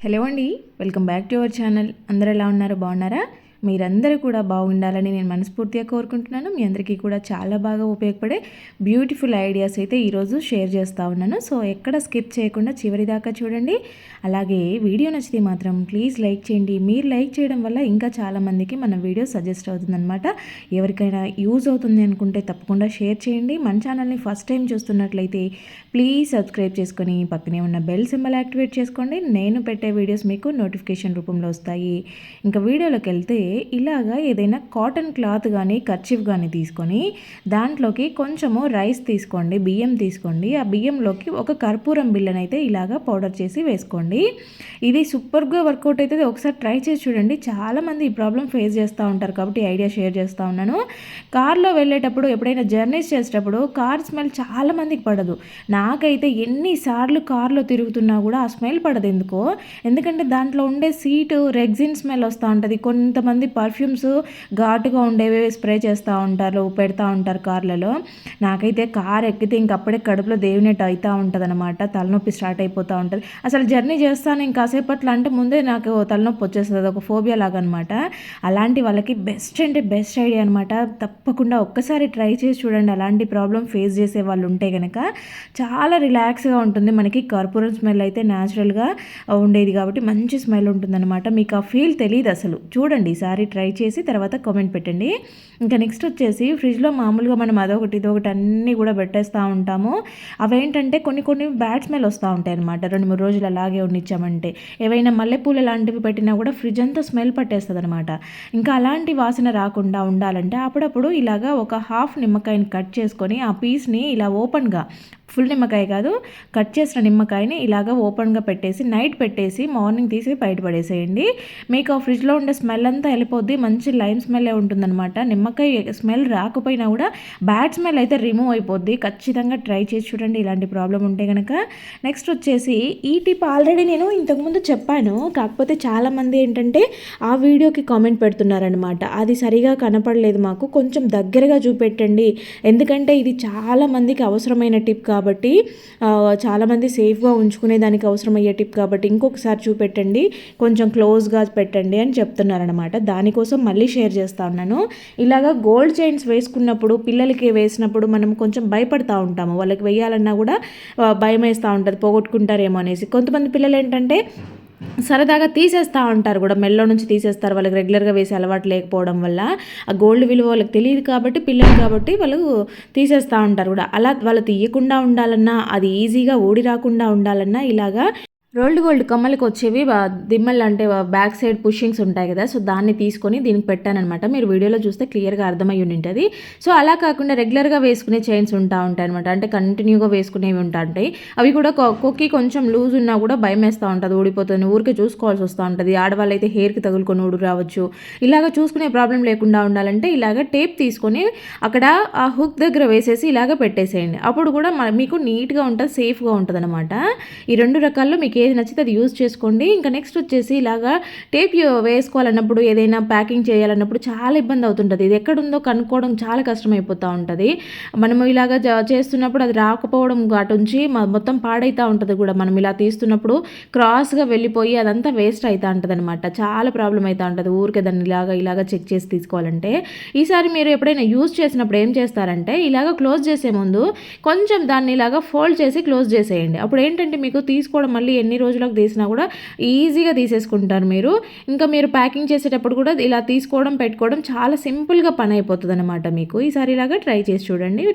Hello అండి, welcome back to our channel. అందరూ ఎలా ఉన్నారు? బాగున్నారా? మీరందరూ కూడా బాగుండాలని నేను మనస్ఫూర్తిగా కోరుకుంటున్నాను. మీ అందరికీ కూడా చాలా బాగా ఉపయోగపడే బ్యూటిఫుల్ ఐడియాస్ అయితే ఈరోజు షేర్ చేస్తూ ఉన్నాను. సో ఎక్కడ స్కిప్ చేయకుండా చివరి దాకా చూడండి. అలాగే వీడియో నచ్చితే మాత్రం ప్లీజ్ లైక్ చేయండి. మీరు లైక్ చేయడం వల్ల ఇంకా చాలామందికి మన వీడియో సజెస్ట్ అవుతుందన్నమాట. ఎవరికైనా యూజ్ అవుతుంది అనుకుంటే తప్పకుండా షేర్ చేయండి. మన ఛానల్ని ఫస్ట్ టైం చూస్తున్నట్లయితే ప్లీజ్ సబ్స్క్రైబ్ చేసుకొని పక్కనే ఉన్న బెల్ సింబల్ యాక్టివేట్ చేసుకోండి. నేను పెట్టే వీడియోస్ మీకు నోటిఫికేషన్ రూపంలో వస్తాయి. ఇంకా వీడియోలోకి వెళ్తే ఇలాగా ఏదైనా కాటన్ క్లాత్ కానీ కర్చీఫ్ కానీ తీసుకొని దాంట్లోకి కొంచెము రైస్ తీసుకోండి, బియ్యం తీసుకోండి. ఆ బియ్యంలోకి ఒక కర్పూరం బిళ్ళనైతే ఇలాగా పౌడర్ చేసి వేసుకోండి. ఇది సూపర్గా వర్కౌట్ అవుతుంది. ఒకసారి ట్రై చేసి చూడండి. చాలామంది ఈ ప్రాబ్లం ఫేస్ చేస్తూ ఉంటారు కాబట్టి ఐడియా షేర్ చేస్తూ ఉన్నాను. కార్లో వెళ్ళేటప్పుడు ఎప్పుడైనా జర్నీస్ చేసేటప్పుడు కార్ స్మెల్ చాలామందికి పడదు. నాకైతే ఎన్నిసార్లు కార్లో తిరుగుతున్నా కూడా ఆ స్మెల్ పడదు. ఎందుకంటే దాంట్లో ఉండే సీటు రెగ్జిన్ స్మెల్ వస్తూ ఉంటుంది. కొంతమంది పర్ఫ్యూమ్స్ ఘాటుగా ఉండేవి స్ప్రే చేస్తూ ఉంటారు, పెడతా ఉంటారు కార్లలో. నాకైతే కార్ ఎక్కితే ఇంకప్పుడే కడుపులో దేవునట్టు అవుతూ ఉంటుంది అనమాట. తలనొప్పి స్టార్ట్ అయిపోతూ ఉంటుంది. అసలు జర్నీ చేస్తాను ఇంకాసేపట్లో అంటే ముందే నాకు తలనొప్పి వచ్చేస్తుంది. ఒక ఫోబియా లాగా అనమాట. అలాంటి వాళ్ళకి బెస్ట్ అంటే బెస్ట్ ఐడియా అనమాట. తప్పకుండా ఒక్కసారి ట్రై చేసి చూడండి. అలాంటి ప్రాబ్లం ఫేస్ చేసే వాళ్ళు ఉంటే కనుక చాలా రిలాక్స్గా ఉంటుంది. మనకి కర్పూరం స్మెల్ అయితే న్యాచురల్గా ఉండేది కాబట్టి మంచి స్మెల్ ఉంటుందన్నమాట. మీకు ఆ ఫీల్ తెలియదు అసలు. చూడండి, ఈసారి ట్రై చేసి తర్వాత కామెంట్ పెట్టండి. ఇంకా నెక్స్ట్ వచ్చేసి ఫ్రిడ్జ్లో మామూలుగా మనం అదొకటి ఇదొకటి అన్నీ కూడా పెట్టేస్తూ ఉంటాము. అవేంటంటే కొన్ని బ్యాడ్ స్మెల్ వస్తూ ఉంటాయి అనమాట. 2-3 రోజులు అలాగే ఉండిచ్చామంటే ఏవైనా మల్లెపూలు లాంటివి పెట్టినా కూడా ఫ్రిడ్జ్ అంతా స్మెల్ పట్టేస్తుంది అనమాట. ఇంకా అలాంటి వాసన రాకుండా ఉండాలంటే అప్పుడప్పుడు ఇలాగా ఒక హాఫ్ నిమ్మకాయని కట్ చేసుకొని ఆ పీస్ని ఇలా ఓపెన్గా, ఫుల్ నిమ్మకాయ కాదు, కట్ చేసిన నిమ్మకాయని ఇలాగ ఓపెన్గా పెట్టేసి నైట్ పెట్టేసి మార్నింగ్ తీసి బయట పడేసేయండి. మీకు ఆ ఫ్రిడ్జ్లో ఉండే స్మెల్ అంతా వెళ్ళిపోద్ది. మంచి లైమ్ స్మెల్లే ఉంటుందన్నమాట. నిమ్మకాయ స్మెల్ రాకపోయినా కూడా బ్యాడ్ స్మెల్ అయితే రిమూవ్ అయిపోద్ది. ఖచ్చితంగా ట్రై చేసి చూడండి ఇలాంటి ప్రాబ్లం ఉంటే కనుక. నెక్స్ట్ వచ్చేసి ఈ టిప్ ఆల్రెడీ నేను ఇంతకుముందు చెప్పాను. కాకపోతే చాలామంది ఏంటంటే ఆ వీడియోకి కామెంట్ పెడుతున్నారనమాట. అది సరిగా కనపడలేదు, మాకు కొంచెం దగ్గరగా చూపెట్టండి. ఎందుకంటే ఇది చాలామందికి అవసరమైన టిప్ కాబట్టి, చాలామంది సేఫ్గా ఉంచుకునే దానికి అవసరమయ్యే టిప్ కాబట్టి ఇంకొకసారి చూపెట్టండి, కొంచెం క్లోజ్గా పెట్టండి అని చెప్తున్నారనమాట. దానికోసం మళ్ళీ షేర్ చేస్తూ ఉన్నాను. ఇలాగా గోల్డ్ చైన్స్ వేసుకున్నప్పుడు, పిల్లలకి వేసినప్పుడు మనం కొంచెం భయపడతా ఉంటాము. వాళ్ళకి వేయాలన్నా కూడా భయం వేస్తూ ఉంటుంది, పోగొట్టుకుంటారేమో అనేసి. కొంతమంది పిల్లలు ఏంటంటే సరదాగా తీసేస్తూ ఉంటారు కూడా, మెల్లో నుంచి తీసేస్తారు. వాళ్ళకి రెగ్యులర్గా వేసే అలవాటు లేకపోవడం వల్ల ఆ గోల్డ్ విలువ వాళ్ళకి తెలియదు కాబట్టి, పిల్లలు కాబట్టి వాళ్ళు తీసేస్తూ ఉంటారు కూడా. అలా వాళ్ళు తీయకుండా ఉండాలన్నా, అది ఈజీగా ఊడి రాకుండా ఉండాలన్నా ఇలాగా రోల్డ్ గోల్డ్ కమ్మలకి వచ్చేవి దిమ్మలు అంటే బ్యాక్ సైడ్ పుషింగ్స్ ఉంటాయి కదా, సో దాన్ని తీసుకొని దీనికి పెట్టానమాట. మీరు వీడియోలో చూస్తే క్లియర్గా అర్థమై ఉంటుంది. సో అలా కాకుండా రెగ్యులర్గా వేసుకునే చైన్స్ ఉంటాయి అనమాట. అంటే కంటిన్యూగా వేసుకునేవి ఉంటాయి. అవి కూడా కొక్కి కొంచెం లూజ్ ఉన్నా కూడా భయం వేస్తూ ఉంటుంది, ఊడిపోతుంది. ఊరికే చూసుకోవాల్సి వస్తూ ఉంటుంది. ఆడవాళ్ళు అయితే హెయిర్కి తగులుకొని ఊడు రావచ్చు. ఇలాగ చూసుకునే ప్రాబ్లం లేకుండా ఉండాలంటే ఇలాగ టేప్ తీసుకొని అక్కడ ఆ హుక్ దగ్గర వేసేసి ఇలాగ పెట్టేసేయండి. అప్పుడు కూడా మీకు నీట్గా ఉంటుంది, సేఫ్గా ఉంటుంది అనమాట. ఈ 2 రకాల్లో మీకు ఏది నచ్చితే అది యూజ్ చేసుకోండి. ఇంకా నెక్స్ట్ వచ్చేసి ఇలాగా టేప్ వేసుకోవాలన్నప్పుడు, ఏదైనా ప్యాకింగ్ చేయాలన్నప్పుడు చాలా ఇబ్బంది అవుతుంటుంది. ఇది ఎక్కడుందో కనుక్కోవడం చాలా కష్టమైపోతూ ఉంటుంది. మనము ఇలాగ చేస్తున్నప్పుడు అది రాకపోవడం అటుంచి మొత్తం పాడైతూ ఉంటుంది కూడా. మనం ఇలా తీస్తున్నప్పుడు క్రాస్గా వెళ్ళిపోయి అదంతా వేస్ట్ అవుతూ ఉంటుంది అనమాట. చాలా ప్రాబ్లం అవుతూ ఉంటుంది ఊరికే దాన్ని ఇలాగ చెక్ చేసి తీసుకోవాలంటే. ఈసారి మీరు ఎప్పుడైనా యూజ్ చేసినప్పుడు ఏం చేస్తారంటే ఇలాగ క్లోజ్ చేసే ముందు కొంచెం దాన్ని ఇలాగ ఫోల్డ్ చేసి క్లోజ్ చేసేయండి. అప్పుడు ఏంటంటే మీకు తీసుకోవడం మళ్ళీ ఎన్ని రోజులకు తీసినా కూడా ఈజీగా తీసేసుకుంటారు మీరు. ఇంకా మీరు ప్యాకింగ్ చేసేటప్పుడు కూడా ఇలా తీసుకోవడం పెట్టుకోవడం చాలా సింపుల్గా పని అయిపోతుంది అనమాట మీకు. ఈసారి ఇలాగా ట్రై చేసి చూడండి.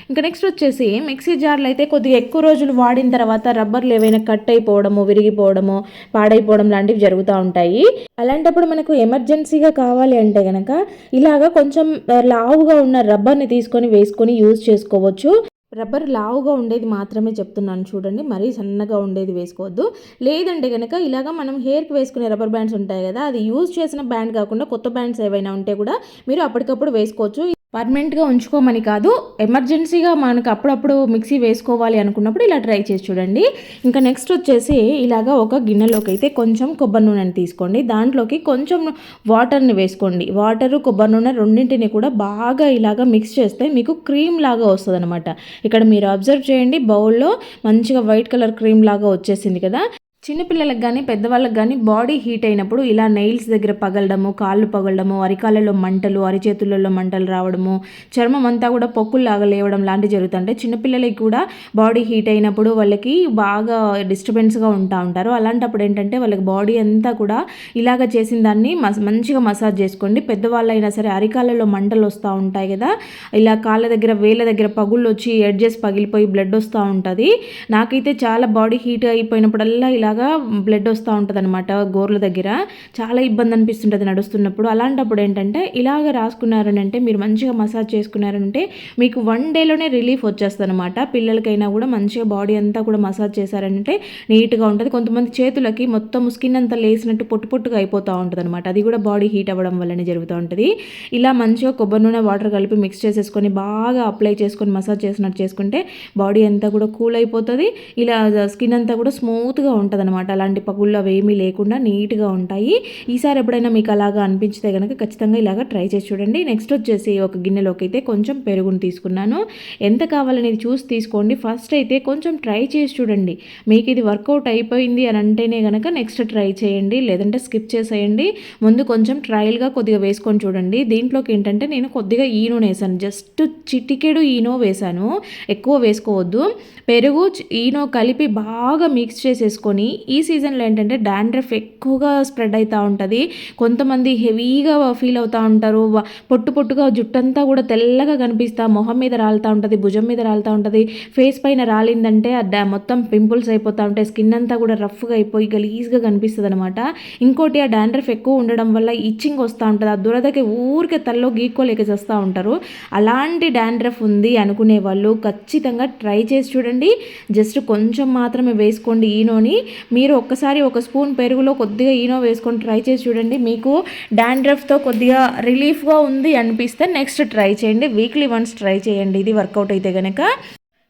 ఇంకా నెక్స్ట్ వచ్చేసి మిక్సీ జార్లు అయితే కొద్దిగా ఎక్కువ రోజులు వాడిన తర్వాత రబ్బర్లు ఏవైనా కట్ అయిపోవడము, విరిగిపోవడము, పాడైపోవడం లాంటివి జరుగుతూ ఉంటాయి. అలాంటప్పుడు మనకు ఎమర్జెన్సీగా కావాలి అంటే కనుక ఇలాగా కొంచెం లావుగా ఉన్న రబ్బర్ని తీసుకొని వేసుకొని యూజ్ చేసుకోవచ్చు. రబ్బర్ లావుగా ఉండేది మాత్రమే చెప్తున్నాను చూడండి, మరీ సన్నగా ఉండేది వేసుకోవద్దు. లేదంటే కనుక ఇలాగ మనం హెయిర్కి వేసుకునే రబ్బర్ బ్యాండ్స్ ఉంటాయి కదా, అది యూజ్ చేసిన బ్యాండ్ కాకుండా కొత్త బ్యాండ్స్ ఏవైనా ఉంటే కూడా మీరు అప్పటికప్పుడు వేసుకోవచ్చు. పర్మనెంట్గా ఉంచుకోమని కాదు, ఎమర్జెన్సీగా మనకు అప్పుడప్పుడు మిక్సీ వేసుకోవాలి అనుకున్నప్పుడు ఇలా ట్రై చేసి చూడండి. ఇంకా నెక్స్ట్ వచ్చేసి ఇలాగ ఒక గిన్నెలోకి అయితే కొంచెం కొబ్బరి నూనెని తీసుకోండి. దాంట్లోకి కొంచెం వాటర్ని వేసుకోండి. వాటరు, కొబ్బరి నూనె రెండింటిని కూడా బాగా ఇలాగ మిక్స్ చేస్తే మీకు క్రీమ్ లాగా వస్తుంది అనమాట. ఇక్కడ మీరు అబ్జర్వ్ చేయండి, బౌల్లో మంచిగా వైట్ కలర్ క్రీమ్ లాగా వచ్చేసింది కదా. చిన్నపిల్లలకు కానీ పెద్దవాళ్ళకి కానీ బాడీ హీట్ అయినప్పుడు ఇలా నెయిల్స్ దగ్గర పగలడము, కాళ్ళు పగలడము, అరికాళ్ళలో మంటలు, అరిచేతులలో మంటలు రావడము, చర్మం అంతా కూడా పొక్కుల్లాగా లేవడం లాంటివి జరుగుతుంటాయి. చిన్నపిల్లలకి కూడా బాడీ హీట్ అయినప్పుడు వాళ్ళకి బాగా డిస్టర్బెన్స్గా ఉంటారు. అలాంటప్పుడు ఏంటంటే వాళ్ళకి బాడీ అంతా కూడా ఇలాగ చేసిన దాన్ని మంచిగా మసాజ్ చేసుకోండి. పెద్దవాళ్ళైనా సరే అరికాళ్ళలో మంటలు వస్తూ ఉంటాయి కదా, ఇలా కాళ్ళ దగ్గర వేళ్ళ దగ్గర పగుళ్ళు వచ్చి ఎడ్జెస్ పగిలిపోయి బ్లడ్ వస్తూ ఉంటుంది. నాకైతే చాలా బాడీ హీట్ అయిపోయినప్పుడల్లా ఇలా బ్లడ్ వస్తూ ఉంటుంది అనమాట. గోర్ల దగ్గర చాలా ఇబ్బంది అనిపిస్తుంటుంది నడుస్తున్నప్పుడు. అలాంటప్పుడు ఏంటంటే ఇలాగ రాసుకున్నారని అంటే, మీరు మంచిగా మసాజ్ చేసుకున్నారంటే మీకు 1 డేలోనే రిలీఫ్ వచ్చేస్తుంది అనమాట. పిల్లలకైనా కూడా మంచిగా బాడీ అంతా కూడా మసాజ్ చేశారంటే నీట్గా ఉంటుంది. కొంతమంది చేతులకి మొత్తం స్కిన్ అంతా లేసినట్టు పొట్టుగా అయిపోతూ ఉంటుంది అనమాట. అది కూడా బాడీ హీట్ అవ్వడం వల్లనే జరుగుతూ ఉంటుంది. ఇలా మంచిగా కొబ్బరి నూనె వాటర్ కలిపి మిక్స్ చేసేసుకొని బాగా అప్లై చేసుకొని మసాజ్ చేసినట్టు చేసుకుంటే బాడీ అంతా కూడా కూల్ అయిపోతుంది. ఇలా స్కిన్ అంతా కూడా స్మూత్గా ఉంటుంది అనమాట. అలాంటి పగుళ్ళు అవి ఏమీ లేకుండా నీట్గా ఉంటాయి. ఈసారి ఎప్పుడైనా మీకు అలాగా అనిపించితే కనుక ఖచ్చితంగా ఇలాగ ట్రై చేసి చూడండి. నెక్స్ట్ వచ్చేసి ఒక గిన్నెలోకి అయితే కొంచెం పెరుగును తీసుకున్నాను. ఎంత కావాలనేది చూసి తీసుకోండి. ఫస్ట్ అయితే కొంచెం ట్రై చేసి చూడండి. మీకు ఇది వర్కౌట్ అయిపోయింది అని అంటేనే కనుక నెక్స్ట్ ట్రై చేయండి, లేదంటే స్కిప్ చేసేయండి. ముందు కొంచెం ట్రయల్గా కొద్దిగా వేసుకొని చూడండి. దీంట్లోకి ఏంటంటే నేను కొద్దిగా ఈనో వేసాను, జస్ట్ చిటికెడు ఈనో వేసాను, ఎక్కువ వేసుకోవద్దు. పెరుగు ఈనో కలిపి బాగా మిక్స్ చేసేసుకొని, ఈ సీజన్లో ఏంటంటే డాండ్రఫ్ ఎక్కువగా స్ప్రెడ్ అవుతూ ఉంటుంది. కొంతమంది హెవీగా ఫీల్ అవుతూ ఉంటారు. పొట్టుగా జుట్టంతా కూడా తెల్లగా కనిపిస్తా, మొహం మీద రాలుతూ ఉంటుంది, భుజం మీద రాలుతూ ఉంటుంది. ఫేస్ పైన రాలిందంటే మొత్తం పింపుల్స్ అయిపోతూ ఉంటాయి. స్కిన్ అంతా కూడా రఫ్గా అయిపోయి గలీజ్గా కనిపిస్తుంది అనమాట. ఇంకోటి ఆ డాండ్రఫ్ ఎక్కువ ఉండడం వల్ల ఇచ్చింగ్ వస్తూ ఉంటుంది. ఆ దురదకి ఊరికే తల్లో గీక్కోలేక చేస్తూ ఉంటారు. అలాంటి డాండ్రఫ్ ఉంది అనుకునే వాళ్ళు ఖచ్చితంగా ట్రై చేసి చూడండి. జస్ట్ కొంచెం మాత్రమే వేసుకోండి ఈనోని. మీరు ఒక్కసారి ఒక స్పూన్ పెరుగులో కొద్దిగా ఈనో వేసుకొని ట్రై చేసి చూడండి. మీకు డాండ్రఫ్తో కొద్దిగా రిలీఫ్గా ఉంది అనిపిస్తే నెక్స్ట్ ట్రై చేయండి. వీక్లీ వన్స్ ట్రై చేయండి ఇది వర్కౌట్ అయితే కనుక.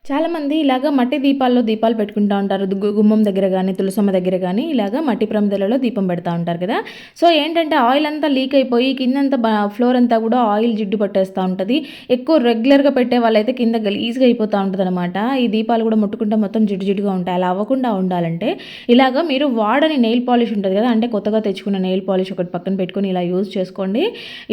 చాలామంది ఇలాగ మట్టి దీపాల్లో దీపాలు పెట్టుకుంటూ ఉంటారు. గుమ్మం దగ్గర కానీ తులసమ్మ దగ్గర కానీ ఇలాగ మట్టి ప్రమిదలలో దీపం పెడతా ఉంటారు కదా. సో ఏంటంటే ఆయిల్ అంతా లీక్ అయిపోయి కిందంతా ఫ్లోర్ అంతా కూడా ఆయిల్ జిడ్డు పట్టేస్తూ ఉంటుంది. ఎక్కువ రెగ్యులర్గా పెట్టే వాళ్ళైతే కింద గలీజ్గా అయిపోతూ ఉంటుంది అనమాట. ఈ దీపాలు కూడా ముట్టుకుంటే మొత్తం జిడ్డుగా ఉంటాయి. అలా అవ్వకుండా ఉండాలంటే ఇలాగ మీరు వాడని నెయిల్ పాలిష్ ఉంటుంది కదా, అంటే కొత్తగా తెచ్చుకున్న నెయిల్ పాలిష్ ఒకటి పక్కన పెట్టుకొని ఇలా యూజ్ చేసుకోండి.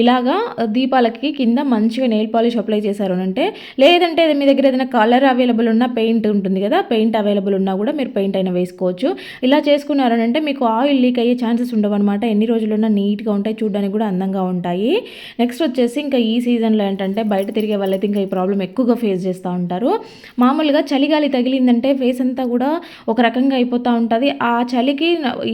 ఇలాగా దీపాలకి కింద మంచిగా నెయిల్ పాలిష్ అప్లై చేశారు అంటే, లేదంటే మీ దగ్గర ఏదైనా కలర్ అవైలబుల్ ఉన్న పెయింట్ ఉంటుంది కదా, పెయింట్ అవైలబుల్ ఉన్నా కూడా మీరు పెయింట్ అయినా వేసుకోవచ్చు. ఇలా చేసుకున్నారనంటే మీకు ఆయిల్ లీక్ అయ్యే ఛాన్సెస్ ఉండవు అనమాట. ఎన్ని రోజులున్నా నీట్గా ఉంటాయి, చూడడానికి కూడా అందంగా ఉంటాయి. నెక్స్ట్ వచ్చేసి ఇంకా ఈ సీజన్లో ఏంటంటే బయట తిరిగే వాళ్ళైతే ఇంకా ఈ ప్రాబ్లం ఎక్కువగా ఫేస్ చేస్తూ ఉంటారు. మామూలుగా చలిగాలి తగిలిందంటే ఫేస్ అంతా కూడా ఒక రకంగా అయిపోతూ ఉంటుంది. ఆ చలికి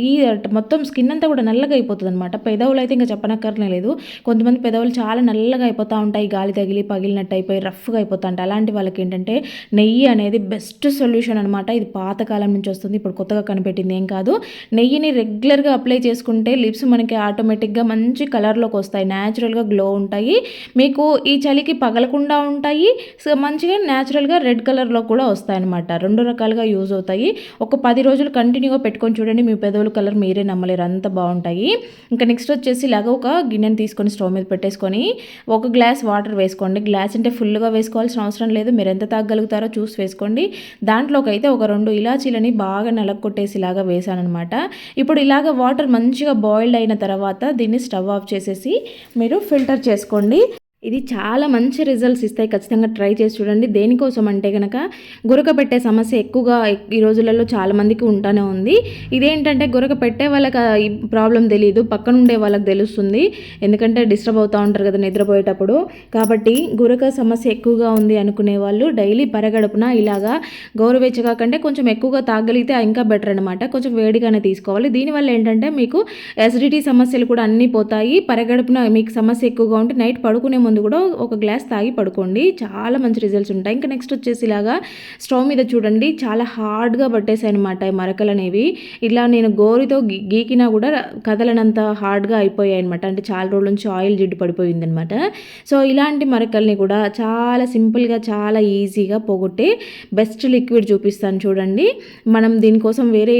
ఈ మొత్తం స్కిన్ అంతా కూడా నల్లగా అయిపోతుంది అనమాట. పెదవులు అయితే ఇంకా చెప్పనక్కర్లే లేదు. కొంతమంది పెదవులు చాలా నల్లగా అయిపోతూ ఉంటాయి, గాలి తగిలి పగిలినట్టు అయిపోయి రఫ్గా అయిపోతూ ఉంటాయి. అలాంటి వాళ్ళకి ఏంటంటే నెయ్యి అనేది బెస్ట్ సొల్యూషన్ అనమాట. ఇది పాతకాలం నుంచి వస్తుంది, ఇప్పుడు కొత్తగా కనిపెట్టింది ఏం కాదు. నెయ్యిని రెగ్యులర్గా అప్లై చేసుకుంటే లిప్స్ మనకి ఆటోమేటిక్గా మంచి కలర్లోకి వస్తాయి, న్యాచురల్గా గ్లో ఉంటాయి. మీకు ఈ చలికి పగలకుండా ఉంటాయి, మంచిగా న్యాచురల్గా రెడ్ కలర్లో కూడా వస్తాయి అనమాట. 2 రకాలుగా యూజ్ అవుతాయి. ఒక 10 రోజులు కంటిన్యూగా పెట్టుకొని చూడండి, మీ పెదవుల కలర్ మీరే నమ్మలేరు, అంత బాగుంటాయి. ఇంకా నెక్స్ట్ వచ్చేసి ఇలాగ ఒక గిన్నెని తీసుకొని స్టవ్ మీద పెట్టేసుకొని 1 గ్లాస్ వాటర్ వేసుకోండి. గ్లాస్ అంటే ఫుల్గా వేసుకోవాల్సిన అవసరం లేదు, మీరు ఎంత తాగలుగుతారో చూసి వేసుకోండి. దాంట్లోకి అయితే ఒక 2 ఇలాచీలని బాగా నలగొట్టేసి ఇలాగా వేసానమాట. ఇప్పుడు ఇలాగ వాటర్ మంచిగా బాయిల్డ్ అయిన తర్వాత దీన్ని స్టవ్ ఆఫ్ చేసేసి మీరు ఫిల్టర్ చేసుకోండి. ఇది చాలా మంచి రిజల్ట్స్ ఇస్తాయి, ఖచ్చితంగా ట్రై చేసి చూడండి. దేనికోసం అంటే కనుక గురక పెట్టే సమస్య ఎక్కువగా ఈ రోజులలో చాలామందికి ఉంటానే ఉంది. ఇదేంటంటే గురక పెట్టే వాళ్ళకి ఈ ప్రాబ్లం తెలియదు, పక్కన ఉండే వాళ్ళకి తెలుస్తుంది. ఎందుకంటే డిస్టర్బ్ అవుతూ ఉంటారు కదా నిద్రపోయేటప్పుడు. కాబట్టి గురక సమస్య ఎక్కువగా ఉంది అనుకునే వాళ్ళు డైలీ పరగడుపున ఇలాగా గోరువెచ్చగా కంటే కొంచెం ఎక్కువగా తాగలిగితే ఇంకా బెటర్ అనమాట. కొంచెం వేడిగానే తీసుకోవాలి. దీనివల్ల ఏంటంటే మీకు అసిడిటీ సమస్యలు కూడా అన్నీ పోతాయి. పరగడుపున మీకు సమస్య ఎక్కువగా ఉంటే నైట్ పడుకునే ముందు కూడా 1 గ్లాస్ తాగి పడుకోండి, చాలా మంచి రిజల్ట్స్ ఉంటాయి. ఇంకా నెక్స్ట్ వచ్చేసి ఇలాగా స్టవ్ మీద చూడండి చాలా హార్డ్గా పట్టేసాయి అనమాట ఈ మరకలు అనేవి. ఇలా నేను గోరుతో గీకినా కూడా కదలనంత హార్డ్గా అయిపోయాయి అనమాట. అంటే చాలా రోజుల నుంచి ఆయిల్ జిడ్డు పడిపోయింది అనమాట. సో ఇలాంటి మరకల్ని కూడా చాలా సింపుల్గా చాలా ఈజీగా పోగొట్టే బెస్ట్ లిక్విడ్ చూపిస్తాను చూడండి. మనం దీనికోసం వేరే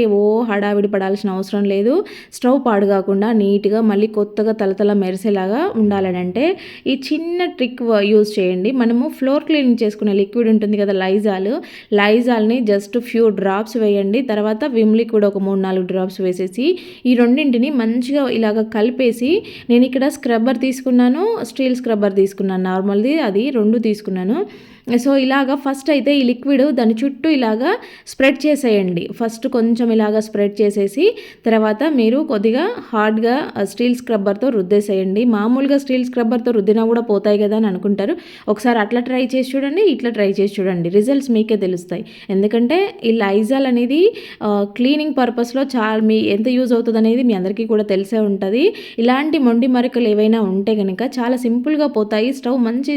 హడావిడి పడాల్సిన అవసరం లేదు. స్టవ్ పాడు కాకుండా నీట్గా మళ్ళీ కొత్తగా తలతల మెరిసేలాగా ఉండాలని అంటే ఈ చిన్న చిన్న ట్రిక్ యూజ్ చేయండి. మనము ఫ్లోర్ క్లీనింగ్ చేసుకునే లిక్విడ్ ఉంటుంది కదా, లైజాల్ని జస్ట్ ఫ్యూ డ్రాప్స్ వేయండి. తర్వాత విమ్ లిక్విడ్ ఒక 3-4 డ్రాప్స్ వేసేసి ఈ రెండింటిని మంచిగా ఇలాగ కలిపేసి, నేను ఇక్కడ స్క్రబ్బర్ తీసుకున్నాను, స్టీల్ స్క్రబ్బర్ తీసుకున్నాను, నార్మల్ది అది 2 తీసుకున్నాను. సో ఇలాగా ఫస్ట్ అయితే ఈ లిక్విడ్ దాని చుట్టూ ఇలాగా స్ప్రెడ్ చేసేయండి. ఫస్ట్ కొంచెం ఇలాగా స్ప్రెడ్ చేసేసి తర్వాత మీరు కొద్దిగా హార్డ్గా స్టీల్ స్క్రబ్బర్తో రుద్దేసేయండి. మామూలుగా స్టీల్ స్క్రబ్బర్తో రుద్దినా కూడా పోతాయి కదా అని అనుకుంటారు. ఒకసారి అట్లా ట్రై చేసి చూడండి, ఇట్లా ట్రై చేసి చూడండి, రిజల్ట్స్ మీకే తెలుస్తాయి. ఎందుకంటే ఈ లైజాల్ అనేది క్లీనింగ్ పర్పస్లో మీ ఎంత యూజ్ అవుతుంది అనేది మీ అందరికీ కూడా తెలిసే ఉంటుంది. ఇలాంటి మొండి మరకలు ఏవైనా ఉంటే కనుక చాలా సింపుల్గా పోతాయి. స్టవ్ మంచి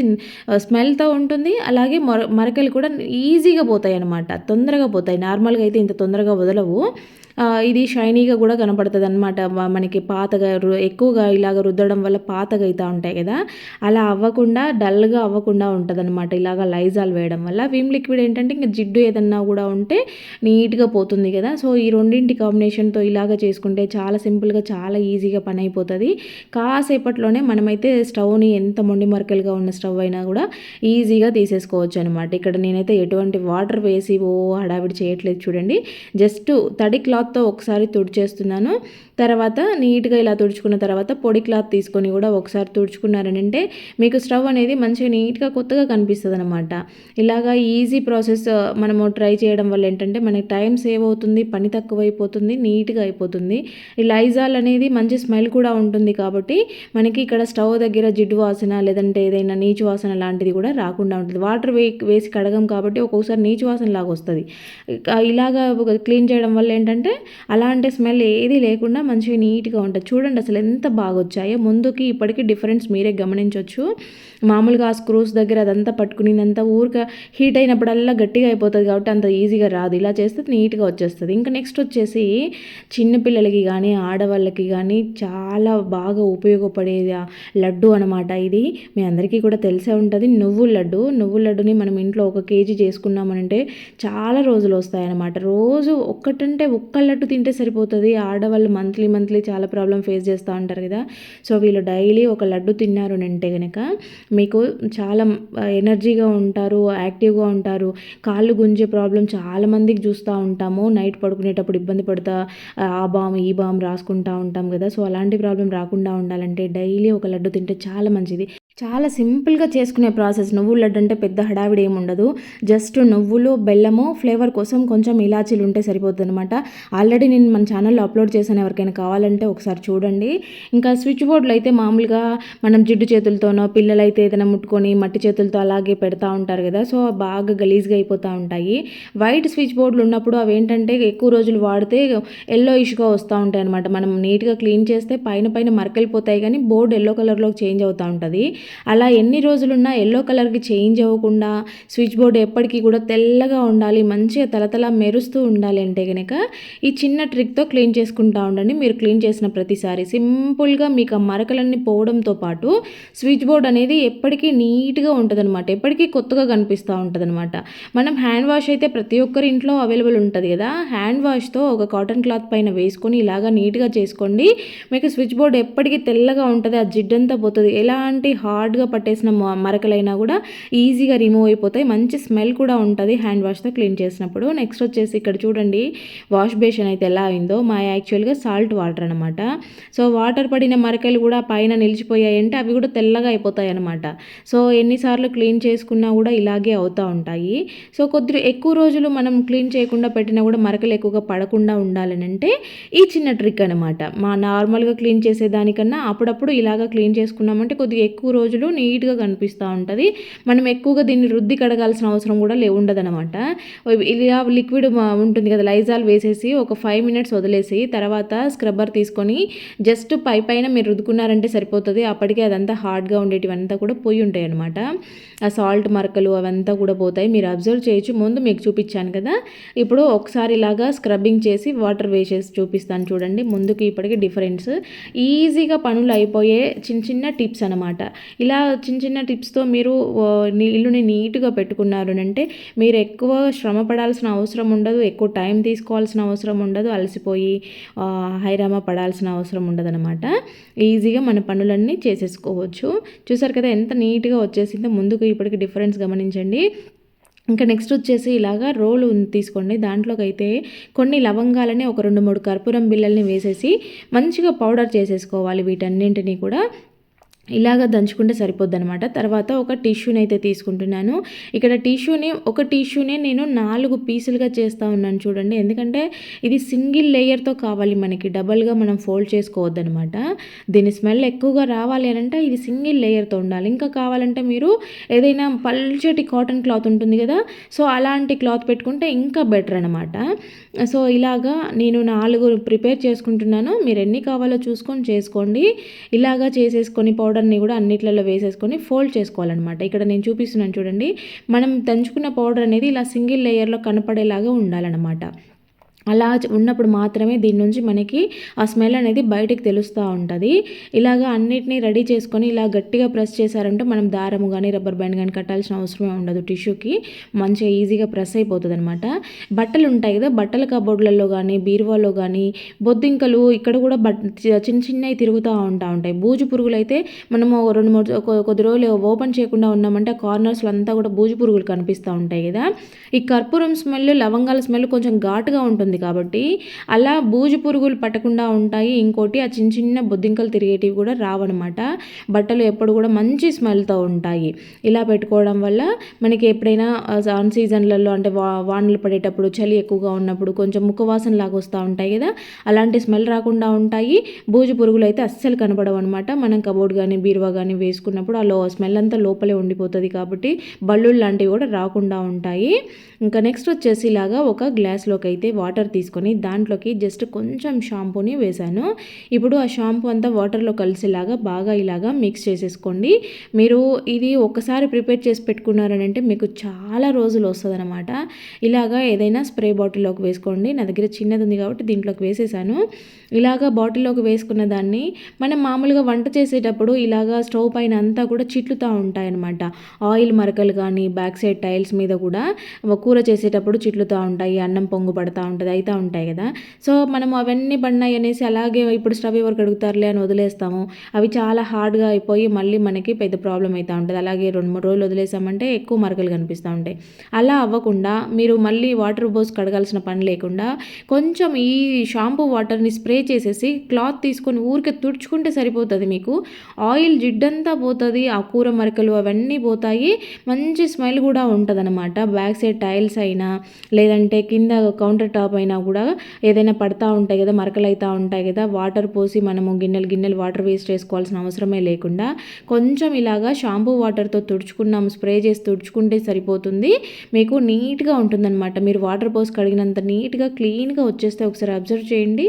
స్మెల్తో ఉంటుంది, అలాగే మరకలు కూడా ఈజీగా పోతాయి అన్నమాట, తొందరగా పోతాయి. నార్మల్గా అయితే ఇంత తొందరగా వదలవు. ఇది షైనీగా కూడా కనపడుతుంది అనమాట. మనకి పాతగా ఎక్కువగా ఇలాగ రుద్దడం వల్ల పాతగా అవుతూ ఉంటాయి కదా, అలా అవ్వకుండా డల్గా అవ్వకుండా ఉంటుంది అనమాట ఇలాగ లైజాల్ వేయడం వల్ల. విమ్ లిక్విడ్ ఏంటంటే ఇంకా జిడ్డు ఏదన్నా కూడా ఉంటే నీట్గా పోతుంది కదా. సో ఈ రెండింటి కాంబినేషన్తో ఇలాగ చేసుకుంటే చాలా సింపుల్గా చాలా ఈజీగా పని అయిపోతుంది. కాసేపట్లోనే మనమైతే స్టవ్ని ఎంత మొండి మరకలుగా ఉన్న స్టవ్ అయినా కూడా ఈజీగా తీసేసుకోవచ్చు అనమాట. ఇక్కడ నేనైతే ఎటువంటి వాటర్ వేసి హడావిడి చేయట్లేదు చూడండి, జస్ట్ తడి క్లాత్తో ఒకసారి తుడిచేస్తున్నాను. తర్వాత నీట్గా ఇలా తుడుచుకున్న తర్వాత పొడి క్లాత్ తీసుకొని కూడా ఒకసారి తుడుచుకున్నారనంటే మీకు స్టవ్ అనేది మంచిగా నీట్గా కొత్తగా కనిపిస్తుంది అనమాట. ఇలాగా ఈజీ ప్రాసెస్ మనము ట్రై చేయడం వల్ల ఏంటంటే మనకి టైం సేవ్ అవుతుంది, పని తక్కువ అయిపోతుంది, నీట్గా అయిపోతుంది. ఈ లైజాల్ అనేది మంచి స్మెల్ కూడా ఉంటుంది కాబట్టి మనకి ఇక్కడ స్టవ్ దగ్గర జిడ్డు వాసన లేదంటే ఏదైనా నీచు వాసన లాంటిది కూడా రాకుండా ఉంటుంది. వాటర్ వేసి కడగం కాబట్టి ఒక్కొక్కసారి నీచు వాసన లాగా వస్తుంది. ఇలాగా క్లీన్ చేయడం వల్ల ఏంటంటే అలాంటి స్మెల్ ఏది లేకుండా మంచిగా నీట్గా ఉంటుంది. చూడండి అసలు ఎంత బాగా వచ్చాయో, ముందుకి ఇప్పటికీ డిఫరెన్స్ మీరే గమనించవచ్చు. మామూలుగా ఆ స్క్రూస్ దగ్గర అదంతా పట్టుకునిందంతా ఊరిక హీట్ అయినప్పుడల్లా గట్టిగా అయిపోతుంది కాబట్టి అంత ఈజీగా రాదు. ఇలా చేస్తే నీట్గా వచ్చేస్తుంది. ఇంకా నెక్స్ట్ వచ్చేసి చిన్నపిల్లలకి కానీ ఆడవాళ్ళకి కానీ చాలా బాగా ఉపయోగపడేది లడ్డు అనమాట. ఇది మీ అందరికీ కూడా తెలిసే ఉంటుంది, నువ్వుల లడ్డుని మనం ఇంట్లో 1 కేజీ చేసుకున్నామనంటే చాలా రోజులు వస్తాయన్నమాట. రోజు ఒక్కటంటే ఒక్క లడ్డు తింటే సరిపోతుంది. ఆడవాళ్ళు మంత్లీ చాలా ప్రాబ్లం ఫేస్ చేస్తూ ఉంటారు కదా. సో వీళ్ళు డైలీ 1 లడ్డు తిన్నారు అంటే కనుక మీకు చాలా ఎనర్జీగా ఉంటారు, యాక్టివ్గా ఉంటారు. కాళ్ళు గుంజే ప్రాబ్లం చాలామందికి చూస్తూ ఉంటాము. నైట్ పడుకునేటప్పుడు ఇబ్బంది పడుతూ ఆ బామ్ ఈ బామ్ రాసుకుంటూ ఉంటాం కదా. సో అలాంటి ప్రాబ్లం రాకుండా ఉండాలంటే డైలీ 1 లడ్డు తింటే చాలా మంచిది. చాలా సింపుల్గా చేసుకునే ప్రాసెస్. నువ్వుల లడ్డు అంటే పెద్ద హడావిడి ఏమి ఉండదు. జస్ట్ నువ్వులు, బెల్లము, ఫ్లేవర్ కోసం కొంచెం ఇలాచీలు ఉంటే సరిపోతుంది అనమాట. ఆల్రెడీ నేను మన ఛానల్లో అప్లోడ్ చేశాను, ఎవరికైనా కావాలంటే ఒకసారి చూడండి. ఇంకా స్విచ్ బోర్డులో అయితే మామూలుగా మనం జిడ్డు చేతులతోనో, పిల్లలైతే ఏదైనా ముట్టుకొని మట్టి చేతులతో అలాగే పెడతా ఉంటారు కదా. సో బాగా గలీజ్గా అయిపోతూ ఉంటాయి. వైట్ స్విచ్ బోర్డులు ఉన్నప్పుడు అవి ఏంటంటే ఎక్కువ రోజులు వాడితే ఎల్లో ఇష్గా వస్తూ ఉంటాయి అనమాట. మనం నీట్గా క్లీన్ చేస్తే పైన మరకలిపోతాయి కానీ బోర్డు ఎల్లో కలర్లోకి చేంజ్ అవుతూ ఉంటుంది. అలా ఎన్ని రోజులున్నా ఎల్లో కలర్కి చేంజ్ అవ్వకుండా స్విచ్ బోర్డు ఎప్పటికీ కూడా తెల్లగా ఉండాలి, మంచిగా తలతల మెరుస్తూ ఉండాలి అంటే కనుక ఈ చిన్న ట్రిక్తో క్లీన్ చేసుకుంటూ ఉండండి. మీరు క్లీన్ చేసిన ప్రతిసారి సింపుల్గా మీకు ఆ మరకలన్నీ పోవడంతో పాటు స్విచ్ బోర్డ్ అనేది ఎప్పటికీ నీట్గా ఉంటుంది అనమాట, ఎప్పటికీ కొత్తగా కనిపిస్తూ ఉంటుంది అనమాట. మనం హ్యాండ్ వాష్ అయితే ప్రతి ఒక్కరి ఇంట్లో అవైలబుల్ ఉంటుంది కదా. హ్యాండ్ వాష్తో ఒక కాటన్ క్లాత్ పైన వేసుకొని ఇలాగా నీట్గా చేసుకోండి. మీకు స్విచ్ బోర్డ్ ఎప్పటికీ తెల్లగా ఉంటుంది, ఆ జిడ్డంతా పోతుంది. ఎలాంటి హార్డ్గా పట్టేసిన మరకలైనా కూడా ఈజీగా రిమూవ్ అయిపోతాయి. మంచి స్మెల్ కూడా ఉంటుంది హ్యాండ్ వాష్తో క్లీన్ చేసినప్పుడు. నెక్స్ట్ వచ్చేసి ఇక్కడ చూడండి వాష్ బేషన్ అయితే ఎలా అయిందో. మా యాక్చువల్గా సాల్ట్ వాటర్ అనమాట. సో వాటర్ పడిన మరకలు కూడా పైన నిలిచిపోయాయంటే అవి కూడా తెల్లగా అయిపోతాయి అనమాట. సో ఎన్నిసార్లు క్లీన్ చేసుకున్నా కూడా ఇలాగే అవుతూ ఉంటాయి. సో కొద్దిగా ఎక్కువ రోజులు మనం క్లీన్ చేయకుండా పెట్టినా కూడా మరకలు ఎక్కువగా పడకుండా ఉండాలని అంటే ఈ చిన్న ట్రిక్ అనమాట. మా నార్మల్గా క్లీన్ చేసేదానికన్నా అప్పుడప్పుడు ఇలాగా క్లీన్ చేసుకున్నామంటే కొద్దిగా ఎక్కువ రోజులు నీట్గా కనిపిస్తూ ఉంటుంది. మనం ఎక్కువగా దీన్ని రుద్ది కడగాల్సిన అవసరం కూడా ఉండదనమాట. ఇలా లిక్విడ్ ఉంటుంది కదా, లైజాల్ వేసేసి ఒక 5 మినిట్స్ వదిలేసి తర్వాత స్క్రబ్బర్ తీసుకొని జస్ట్ పైన మీరు రుద్దుకున్నారంటే సరిపోతుంది. అప్పటికే అదంతా హార్డ్గా ఉండేటివంతా కూడా పోయి ఉంటాయి అనమాట. ఆ సాల్ట్ మరకలు అవంతా కూడా పోతాయి. మీరు అబ్జర్వ్ చేయొచ్చు, ముందు మీకు చూపించాను కదా. ఇప్పుడు ఒకసారి ఇలాగా స్క్రబ్బింగ్ చేసి వాటర్ వేసేసి చూపిస్తాను చూడండి. ముందుకి ఇప్పటికీ డిఫరెన్స్. ఈజీగా పనులు అయిపోయే చిన్న టిప్స్ అనమాట. ఇలా చిన్న చిన్న టిప్స్తో మీరు ఇల్లుని నీట్గా పెట్టుకున్నారు అంటే మీరు ఎక్కువ శ్రమ పడాల్సిన అవసరం ఉండదు, ఎక్కువ టైం తీసుకోవాల్సిన అవసరం ఉండదు, అలసిపోయి హైరామా పడాల్సిన అవసరం ఉండదన్నమాట. ఈజీగా మన పనులన్నీ చేసేసుకోవచ్చు. చూసారు కదా ఎంత నీట్గా వచ్చేసిందో, ముందుకు ఇప్పటికి డిఫరెన్స్ గమనించండి. ఇంకా నెక్స్ట్ వచ్చేసి ఇలాగా రోలు తీసుకోండి. దాంట్లోకి అయితే కొన్ని లవంగాలని ఒక 2-3 కర్పూరం బిళ్ళల్ని వేసేసి మంచిగా పౌడర్ చేసేసుకోవాలి. వీటన్నింటినీ కూడా ఇలాగ దంచుకుంటే సరిపోద్ది అనమాట. తర్వాత ఒక టిష్యూని అయితే తీసుకుంటున్నాను. ఇక్కడ ఒక టిష్యూనే నేను 4 పీసులుగా చేస్తూ ఉన్నాను చూడండి. ఎందుకంటే ఇది సింగిల్ లేయర్తో కావాలి మనకి, డబల్గా మనం ఫోల్డ్ చేసుకోవద్దనమాట. దీని స్మెల్ ఎక్కువగా రావాలి అని అంటే ఇది సింగిల్ లేయర్తో ఉండాలి. ఇంకా కావాలంటే మీరు ఏదైనా పల్చటి కాటన్ క్లాత్ ఉంటుంది కదా, సో అలాంటి క్లాత్ పెట్టుకుంటే ఇంకా బెటర్ అనమాట. సో ఇలాగా నేను 4 ప్రిపేర్ చేసుకుంటున్నాను. మీరు ఎన్ని కావాలో చూసుకొని చేసుకోండి. ఇలాగా చేసేసుకొని పౌడర్ని కూడా అన్నిట్లలో వేసేసుకొని ఫోల్డ్ చేసుకోవాలన్నమాట. ఇక్కడ నేను చూపిస్తున్నాను చూడండి. మనం దంచుకున్న పౌడర్ అనేది ఇలా సింగిల్ లేయర్లో కనపడేలాగా ఉండాలన్నమాట. అలా ఉన్నప్పుడు మాత్రమే దీని నుంచి మనకి ఆ స్మెల్ అనేది బయటకు తెలుస్తూ ఉంటుంది. ఇలాగ అన్నిటినీ రెడీ చేసుకొని ఇలా గట్టిగా ప్రెస్ చేశారంటే మనం దారము కానీ రబ్బర్ బ్యాండ్ కానీ కట్టాల్సిన అవసరమే ఉండదు. టిష్యూకి మంచిగా ఈజీగా ప్రెస్ అయిపోతుంది అనమాట. బట్టలు ఉంటాయి కదా, బట్టల కబోర్డ్లలో కానీ బీరువాలో కానీ బొద్దింకలు ఇక్కడ కూడా చిన్న చిన్నవి తిరుగుతూ ఉంటాయి. బూజు పురుగులు అయితే మనము 2-3 కొద్ది రోజులు ఓపెన్ చేయకుండా ఉన్నామంటే కార్నర్స్లో అంతా కూడా బూజు పురుగులు కనిపిస్తూ ఉంటాయి కదా. ఈ కర్పూరం స్మెల్, లవంగాల స్మెల్ కొంచెం ఘాటుగా ఉంటుంది కాబట్టి అలా బూజు పురుగులు పట్టకుండా ఉంటాయి. ఇంకోటి ఆ చిన్న చిన్న బొద్దింకలు తిరిగేటివి కూడా రావన్నమాట. బట్టలు ఎప్పుడు కూడా మంచి స్మెల్తో ఉంటాయి. ఇలా పెట్టుకోవడం వల్ల మనకి ఎప్పుడైనా ఆన్ సీజన్లలో అంటే వానలు పడేటప్పుడు, చలి ఎక్కువగా ఉన్నప్పుడు కొంచెం ముఖవాసన లాగా వస్తూ ఉంటాయి కదా, అలాంటి స్మెల్ రాకుండా ఉంటాయి. బూజు పురుగులు అయితే అస్సలు కనపడవు అనమాట. మనం కబోర్డ్ కానీ బీరువా కానీ వేసుకున్నప్పుడు ఆ స్మెల్ అంతా లోపలే ఉండిపోతుంది కాబట్టి బల్లుళ్ళు లాంటివి కూడా రాకుండా ఉంటాయి. ఇంకా నెక్స్ట్ వచ్చేసి ఇలాగా ఒక గ్లాస్లోకి అయితే వాటర్ తీసుకొని దాంట్లోకి జస్ట్ కొంచెం షాంపూని వేశాను. ఇప్పుడు ఆ షాంపూ అంతా వాటర్లో కలిసేలాగా బాగా ఇలాగా మిక్స్ చేసేసుకోండి. మీరు ఇది ఒకసారి ప్రిపేర్ చేసి పెట్టుకున్నారని అంటే మీకు చాలా రోజులు వస్తుంది అనమాట. ఇలాగా ఏదైనా స్ప్రే బాటిల్లోకి వేసుకోండి. నా దగ్గర చిన్నది ఉంది కాబట్టి దీంట్లోకి వేసేసాను. ఇలాగా బాటిల్లోకి వేసుకున్న దాన్ని మనం మామూలుగా వంట చేసేటప్పుడు ఇలాగా స్టవ్ పైన అంతా కూడా చిట్లుతూ ఉంటాయన్నమాట. ఆయిల్ మరకలు కానీ బ్యాక్ సైడ్ టైల్స్ మీద కూడా కూర చేసేటప్పుడు చిట్లుతూ ఉంటాయి, అన్నం పొంగు పడుతూ ఉంటుంది, అవుతూ ఉంటాయి కదా. సో మనం అవన్నీ పడినాయి అనేసి అలాగే ఇప్పుడు స్టవ్ ఎవరు కడుగుతారులే అని వదిలేస్తాము. అవి చాలా హార్డ్గా అయిపోయి మళ్ళీ మనకి పెద్ద ప్రాబ్లం అవుతూ ఉంటుంది. అలాగే 2-3 రోజులు వదిలేసామంటే ఎక్కువ మరకలు కనిపిస్తూ ఉంటాయి. అలా అవ్వకుండా మీరు మళ్ళీ వాటర్ పోసి కడగాల్సిన పని లేకుండా కొంచెం ఈ షాంపూ వాటర్ని స్ప్రే చేసేసి క్లాత్ తీసుకొని ఊరికే తుడుచుకుంటే సరిపోతుంది. మీకు ఆయిల్ జిడ్డంతా పోతుంది, ఆ కూర మరకలు అవన్నీ పోతాయి, మంచి స్మెల్ కూడా ఉంటుంది అనమాట. బ్యాక్ సైడ్ టైల్స్ అయినా లేదంటే కింద కౌంటర్ టాప్ అయినా కూడా ఏదైనా పడతా ఉంటాయి కదా, మరకలు అవుతూ ఉంటాయి కదా, వాటర్ పోసి మనము గిన్నెలు వాటర్ వేస్ట్ చేసుకోవాల్సిన అవసరమే లేకుండా కొంచెం ఇలాగా షాంపూ వాటర్తో తుడుచుకున్నాము, స్ప్రే చేసి తుడుచుకుంటే సరిపోతుంది. మీకు నీట్గా ఉంటుందన్నమాట. మీరు వాటర్ పోసి కడిగినంత నీట్గా క్లీన్గా వచ్చేస్తే ఒకసారి అబ్జర్వ్ చేయండి.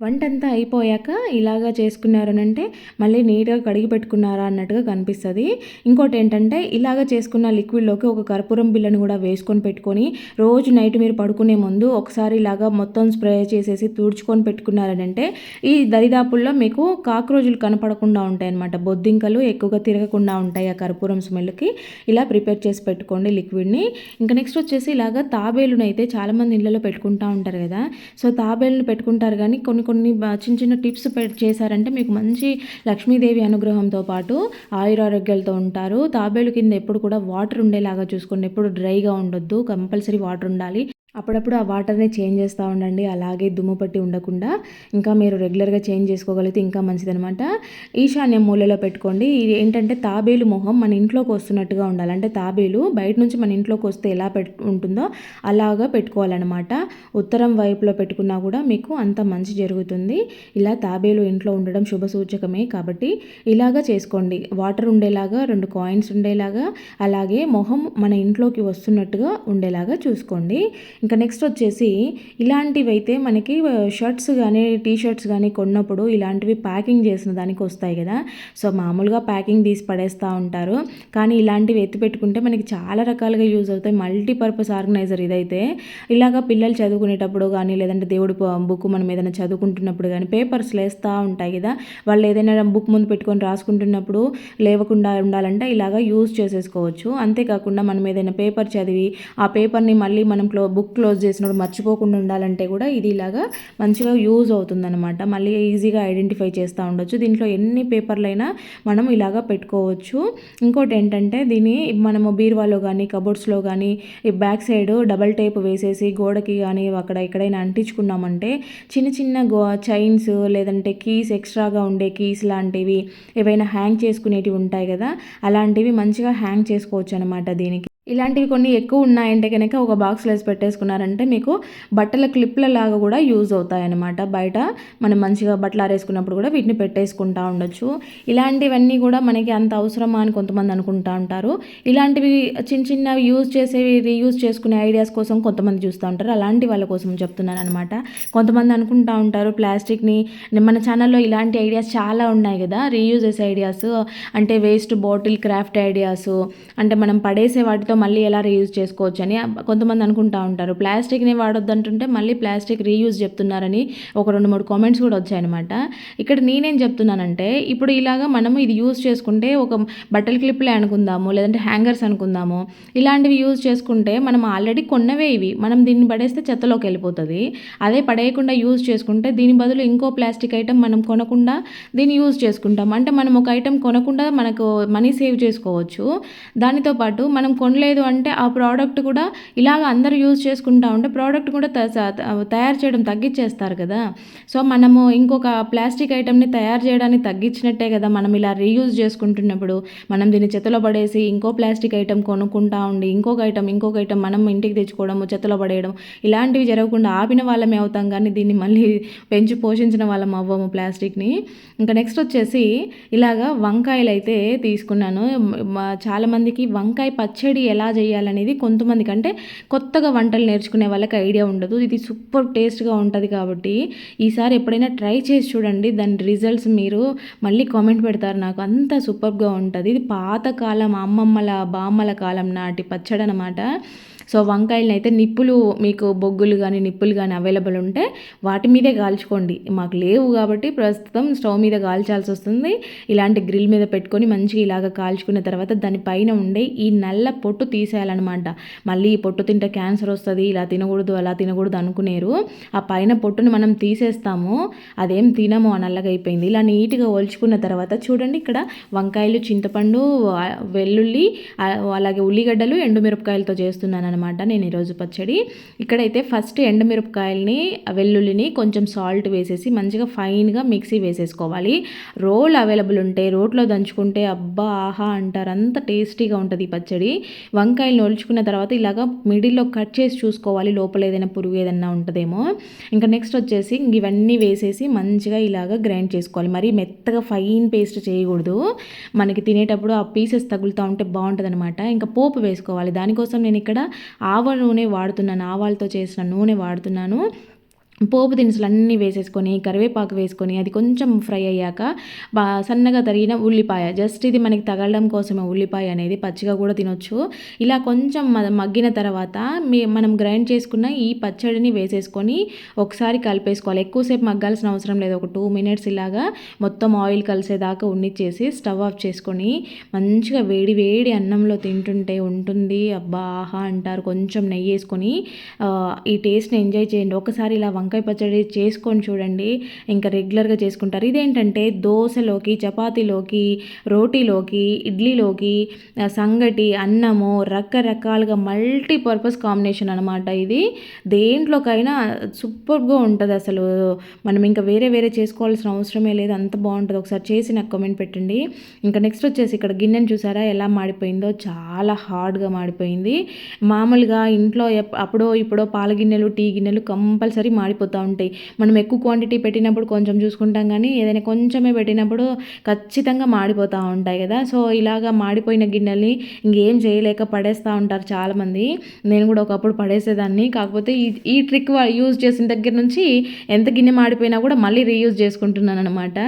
వంటంతా అయిపోయాక ఇలాగా చేసుకున్నారనంటే మళ్ళీ నీట్గా కడిగి పెట్టుకున్నారా అన్నట్టుగా కనిపిస్తుంది. ఇంకోటి ఏంటంటే ఇలాగ చేసుకున్న లిక్విడ్లోకి ఒక కర్పూరం బిళ్ళను కూడా వేసుకొని పెట్టుకొని రోజు నైట్ మీరు పడుకునే ముందు ఒకసారి ఇలాగా మొత్తం స్ప్రే చేసేసి తుడుచుకొని పెట్టుకున్నారనంటే ఈ దరిదాపుల్లో మీకు కాక్రోజులు కనపడకుండా ఉంటాయి అన్నమాట. బొద్దింకలు ఎక్కువగా తిరగకుండా ఉంటాయి ఆ కర్పూరం స్మెల్కి. ఇలా ప్రిపేర్ చేసి పెట్టుకోండి లిక్విడ్ని. ఇంకా నెక్స్ట్ వచ్చేసి ఇలాగ తాబేలును అయితే చాలామంది ఇళ్ళలో పెట్టుకుంటూ ఉంటారు కదా. సో తాబేలును పెట్టుకుంటారు కానీ కొన్ని చిన్న చిన్న టిప్స్ చేశారంటే మీకు మంచి లక్ష్మీదేవి అనుగ్రహంతో పాటు ఆయురారోగ్యాలతో ఉంటారు. తాబేలు కింద ఎప్పుడు కూడా వాటర్ ఉండేలాగా చూసుకోండి. ఎప్పుడు డ్రైగా ఉండొద్దు, కంపల్సరీ వాటర్ ఉండాలి. అప్పుడప్పుడు ఆ వాటర్ని చేంజ్ చేస్తూ ఉండండి, అలాగే దుమ్ము పట్టి ఉండకుండా. ఇంకా మీరు రెగ్యులర్గా చేంజ్ చేసుకోగలిగితే ఇంకా మంచిదనమాట. ఈశాన్య మూలలో పెట్టుకోండి. ఇది ఏంటంటే తాబేలు మొహం మన ఇంట్లోకి వస్తున్నట్టుగా ఉండాలి. అంటే తాబేలు బయట నుంచి మన ఇంట్లోకి వస్తే ఎలా ఉంటుందో అలాగా పెట్టుకోవాలన్నమాట. ఉత్తరం వైపులో పెట్టుకున్నా కూడా మీకు అంత మంచి జరుగుతుంది. ఇలా తాబేలు ఇంట్లో ఉండడం శుభ సూచకమే కాబట్టి ఇలాగా చేసుకోండి. వాటర్ ఉండేలాగా, 2 కాయిన్స్ ఉండేలాగా, అలాగే మొహం మన ఇంట్లోకి వస్తున్నట్టుగా ఉండేలాగా చూసుకోండి. ఇంకా నెక్స్ట్ వచ్చేసి ఇలాంటివి అయితే మనకి షర్ట్స్ కానీ టీ షర్ట్స్ కానీ కొన్నప్పుడు ఇలాంటివి ప్యాకింగ్ చేసిన దానికి వస్తాయి కదా. సో మామూలుగా ప్యాకింగ్ తీసి పడేస్తూ ఉంటారు, కానీ ఇలాంటివి ఎత్తి పెట్టుకుంటే మనకి చాలా రకాలుగా యూజ్ అవుతాయి. మల్టీపర్పస్ ఆర్గనైజర్ ఇదైతే. ఇలాగ పిల్లలు చదువుకునేటప్పుడు కానీ లేదంటే దేవుడి బుక్ మనం ఏదైనా చదువుకుంటున్నప్పుడు కానీ పేపర్స్ లేస్తూ ఉంటాయి కదా, వాళ్ళు ఏదైనా బుక్ ముందు పెట్టుకొని రాసుకుంటున్నప్పుడు లేవకుండా ఉండాలంటే ఇలాగ యూజ్ చేసేసుకోవచ్చు. అంతేకాకుండా మనం ఏదైనా పేపర్ చదివి ఆ పేపర్ని మళ్ళీ మనం బుక్ క్లోజ్ చేసినప్పుడు మర్చిపోకుండా ఉండాలంటే కూడా ఇది ఇలాగా మంచిగా యూజ్ అవుతుందన్నమాట. మళ్ళీ ఈజీగా ఐడెంటిఫై చేస్తూ ఉండొచ్చు. దీంట్లో ఎన్ని పేపర్లైనా మనం ఇలాగా పెట్టుకోవచ్చు. ఇంకోటి ఏంటంటే దీన్ని మనము బీరువాలో కానీ కబోర్డ్స్లో కానీ ఈ బ్యాక్ సైడ్ డబల్ టేప్ వేసేసి గోడకి కానీ అక్కడ ఎక్కడైనా అంటించుకున్నామంటే చిన్న చిన్న చైన్స్ లేదంటే కీస్ ఎక్స్ట్రాగా ఉండే కీస్ లాంటివి ఏవైనా హ్యాంగ్ చేసుకునేటివి ఉంటాయి కదా, అలాంటివి మంచిగా హ్యాంగ్ చేసుకోవచ్చు అనమాట దీనికి. ఇలాంటివి కొన్ని ఎక్కువ ఉన్నాయంటే కనుక ఒక బాక్స్లో వేసి పెట్టేసుకున్నారంటే మీకు బట్టల క్లిప్ల లాగా కూడా యూజ్ అవుతాయన్నమాట. బయట మనం మంచిగా బట్టలు ఆరేసుకున్నప్పుడు కూడా వీటిని పెట్టేసుకుంటూ ఉండొచ్చు. ఇలాంటివన్నీ కూడా మనకి అంత అవసరమా అని కొంతమంది అనుకుంటూ ఉంటారు. ఇలాంటివి చిన్న చిన్నవి యూజ్ చేసేవి రీయూజ్ చేసుకునే ఐడియాస్ కోసం కొంతమంది చూస్తూ ఉంటారు. అలాంటి వాళ్ళ కోసం చెప్తున్నాను అనమాట. కొంతమంది అనుకుంటూ ఉంటారు ప్లాస్టిక్ని, మన ఛానల్లో ఇలాంటి ఐడియాస్ చాలా ఉన్నాయి కదా, రీయూజ్ చేసే ఐడియాస్ అంటే వేస్ట్ బాటిల్ క్రాఫ్ట్ ఐడియాస్, అంటే మనం పడేసే వాటితో మళ్ళీ ఎలా రీయూజ్ చేసుకోవచ్చు అని కొంతమంది అనుకుంటూ ఉంటారు. ప్లాస్టిక్ని వాడొద్దు అంటుంటే మళ్ళీ ప్లాస్టిక్ రీయూజ్ చెప్తున్నారని ఒక 2-3 కామెంట్స్ కూడా వచ్చాయన్నమాట. ఇక్కడ నేనేం చెప్తున్నానంటే ఇప్పుడు ఇలాగా మనం ఇది యూజ్ చేసుకుంటే ఒక బట్టల క్లిప్లే అనుకుందాము, లేదంటే హ్యాంగర్స్ అనుకుందాము, ఇలాంటివి యూజ్ చేసుకుంటే మనం ఆల్రెడీ కొన్నవే ఇవి, మనం దీన్ని పడేస్తే చెత్తలోకి వెళ్ళిపోతుంది. అదే పడేయకుండా యూజ్ చేసుకుంటే దీని బదులు ఇంకో ప్లాస్టిక్ ఐటెం మనం కొనకుండా దీన్ని యూజ్ చేసుకుంటాం. అంటే మనం ఒక ఐటెం కొనకుండా మనకు మనీ సేవ్ చేసుకోవచ్చు. దానితో పాటు మనం కొనలేదు అంటే ఆ ప్రోడక్ట్ కూడా ఇలాగ అందరూ యూజ్ చేసుకుంటూ ఉంటే ప్రోడక్ట్ కూడా తయారు చేయడం తగ్గించేస్తారు కదా. సో మనము ఇంకొక ప్లాస్టిక్ ఐటెంని తయారు చేయడానికి తగ్గించినట్టే కదా. మనం ఇలా రీయూజ్ చేసుకుంటున్నప్పుడు మనం దీన్ని చెత్తలో పడేసి ఇంకో ప్లాస్టిక్ ఐటెం కొనుక్కుంటా ఉండి ఇంకొక ఐటెం మనం ఇంటికి తెచ్చుకోవడము చెత్తలో పడేయడం ఇలాంటివి జరగకుండా ఆపిన వాళ్ళమే అవుతాం, కానీ దీన్ని మళ్ళీ పెంచి పోషించిన వాళ్ళం అవ్వము ప్లాస్టిక్ని. ఇంకా నెక్స్ట్ వచ్చేసి ఇలాగా వంకాయలు అయితే తీసుకున్నాను. చాలామందికి వంకాయ పచ్చడి ఎలా చేయాలనేది కొంతమందికి అంటే కొత్తగా వంటలు నేర్చుకునే వాళ్ళకి ఐడియా ఉండదు. ఇది సూపర్ టేస్ట్గా ఉంటుంది కాబట్టి ఈసారి ఎప్పుడైనా ట్రై చేసి చూడండి. దాని రిజల్ట్స్ మీరు మళ్ళీ కామెంట్ పెడతారు నాకు, అంత సూపర్గా ఉంటుంది. ఇది పాతకాలం అమ్మమ్మల బామ్మల కాలం నాటి పచ్చడి అనమాట. సో వంకాయలను అయితే నిప్పులు మీకు బొగ్గులు కానీ నిప్పులు కానీ అవైలబుల్ ఉంటే వాటి మీదే కాల్చుకోండి. మాకు లేవు కాబట్టి ప్రస్తుతం స్టవ్ మీద కాల్చాల్సి వస్తుంది. ఇలాంటి గ్రిల్ మీద పెట్టుకొని మంచిగా ఇలాగ కాల్చుకున్న తర్వాత దానిపైన ఉండే ఈ నల్ల పొట్టు తీసేయాలన్నమాట. మళ్ళీ ఈ పొట్టు తింటే క్యాన్సర్ వస్తుంది, ఇలా తినకూడదు అలా తినకూడదు అనుకునేరు. ఆ పైన పొట్టును మనం తీసేస్తాము, అదేం తినము, ఆ నల్లగా అయిపోయింది. ఇలా నీట్గా ఒలుచుకున్న తర్వాత చూడండి, ఇక్కడ వంకాయలు చింతపండు వెల్లుల్లి అలాగే ఉల్లిగడ్డలు ఎండుమిరపకాయలతో చేస్తున్నాను అనమాట నేను ఈరోజు పచ్చడి. ఇక్కడైతే ఫస్ట్ ఎండుమిరపకాయలని వెల్లుల్లిని కొంచెం సాల్ట్ వేసేసి మంచిగా ఫైన్గా మిక్సీ వేసేసుకోవాలి. రోల్ అవైలబుల్ ఉంటే రోట్లో దంచుకుంటే అబ్బా ఆహా అంటారు, అంత టేస్టీగా ఉంటుంది ఈ పచ్చడి. వంకాయలు ఒలుచుకున్న తర్వాత ఇలాగ మిడిల్లో కట్ చేసి చూసుకోవాలి, లోపల ఏదైనా పురుగు ఏదైనా ఉంటుందేమో. ఇంకా నెక్స్ట్ వచ్చేసి ఇవన్నీ వేసేసి మంచిగా ఇలాగ గ్రైండ్ చేసుకోవాలి. మరి మెత్తగా ఫైన్ పేస్ట్ చేయకూడదు, మనకి తినేటప్పుడు ఆ పీసెస్ తగులుతూ ఉంటే బాగుంటుంది అనమాట. ఇంకా పోపు వేసుకోవాలి. దానికోసం నేను ఇక్కడ ఆవ నూనె వాడుతున్నాను, ఆవాలతో చేసిన నూనె వాడుతున్నాను. పోపు దినుసులు అన్నీ వేసేసుకొని కరివేపాకు వేసుకొని అది కొంచెం ఫ్రై అయ్యాక సన్నగా తరిగిన ఉల్లిపాయ, జస్ట్ ఇది మనకి తగలడం కోసమే ఉల్లిపాయ అనేది, పచ్చిగా కూడా తినొచ్చు. ఇలా కొంచెం మగ్గిన తర్వాత మనం గ్రైండ్ చేసుకున్న ఈ పచ్చడిని వేసేసుకొని ఒకసారి కలిపేసుకోవాలి. ఎక్కువసేపు మగ్గాల్సిన అవసరం లేదు, ఒక 2 minutes ఇలాగా మొత్తం ఆయిల్ కలిసేదాకా ఉన్నిచ్చేసి స్టవ్ ఆఫ్ చేసుకొని మంచిగా వేడి వేడి అన్నంలో తింటుంటే ఉంటుంది అబ్బా ఆహా అంటారు. కొంచెం నెయ్యి వేసుకొని ఈ టేస్ట్ని ఎంజాయ్ చేయండి. ఒకసారి ఇలా వంకాయ పచ్చడి చేసుకొని చూడండి, ఇంకా రెగ్యులర్గా చేసుకుంటారు. ఇదేంటంటే దోశలోకి, చపాతీలోకి, రోటీలోకి, ఇడ్లీలోకి, సంగటి, అన్నము రకరకాలుగా మల్టీపర్పస్ కాంబినేషన్ అనమాట. ఇది దేంట్లోకైనా సూపర్గా ఉంటుంది అసలు. మనం ఇంకా వేరే వేరే చేసుకోవాల్సిన అవసరమే లేదు, అంత బాగుంటుంది. ఒకసారి చేసి నాకు కామెంట్ పెట్టండి. ఇంకా నెక్స్ట్ వచ్చేసి ఇక్కడ గిన్నెను చూసారా ఎలా మాడిపోయిందో, చాలా హార్డ్గా మాడిపోయింది. మామూలుగా ఇంట్లో అప్పుడో ఇప్పుడో పాల గిన్నెలు టీ గిన్నెలు కంపల్సరీ మాడిపోయి మాడిపోతూ ఉంటాయి. మనం ఎక్కువ క్వాంటిటీ పెట్టినప్పుడు కొంచెం చూసుకుంటాం, కానీ ఏదైనా కొంచెమే పెట్టినప్పుడు ఖచ్చితంగా మాడిపోతూ ఉంటాయి కదా. సో ఇలాగా మాడిపోయిన గిన్నెల్ని ఇంకేం చేయలేక పడేస్తూ ఉంటారు చాలామంది. నేను కూడా ఒకప్పుడు పడేసేదాన్ని. కాకపోతే ఈ ట్రిక్ యూజ్ చేసిన దగ్గర నుంచి ఎంత గిన్నె మాడిపోయినా కూడా మళ్ళీ రీయూజ్ చేసుకుంటున్నాను అనమాట.